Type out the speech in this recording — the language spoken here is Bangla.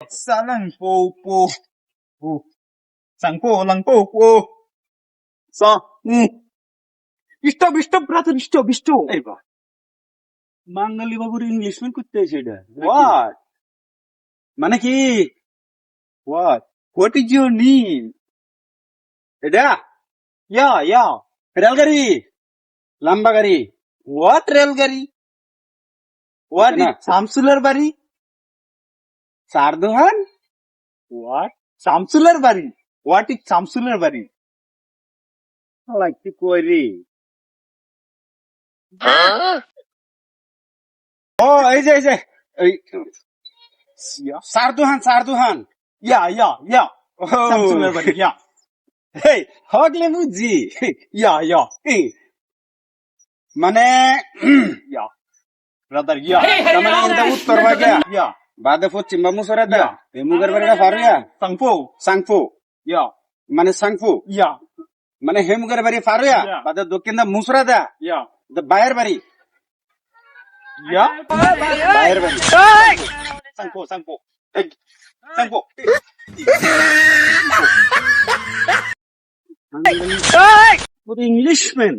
Salang po po. Po. Lang po. Sa. Stop brother stop এই বা বাঙালি বাবুর ইংলিশম্যান করতে আছে এটা what মানে কি what is your name এটা ইয়া রেলগাড়ি লম্বা গাড়ি what রেলগাড়ি what না। is শামসুলের বাড়ি সারদোহান what শামসুলের বাড়ি what is শামসুলের বাড়ি লাইক কি কই রে ও এই যে এই সারদোহান ইয়া শামসুলের বাড়ি ইয়া হেই হগলে বুঝি ইয়া মানে ইয়া ব্রাদার ইয়া মানে এটা উত্তর ভাগে ইয়া বাদে পশ্চিম বা মুসরা দা এই মুগের বাড়িটা ফারিয়া সাংপো ইয়া মানে সাংপো ইয়া মানে হেমুগের বাড়ি ফারিয়া বাদে দক্ষিণ দা মুসরা দা ইয়া বায়ের বাড়ি ইয়া বায়ের বাড়ি সাংপো ইংলিশম্যান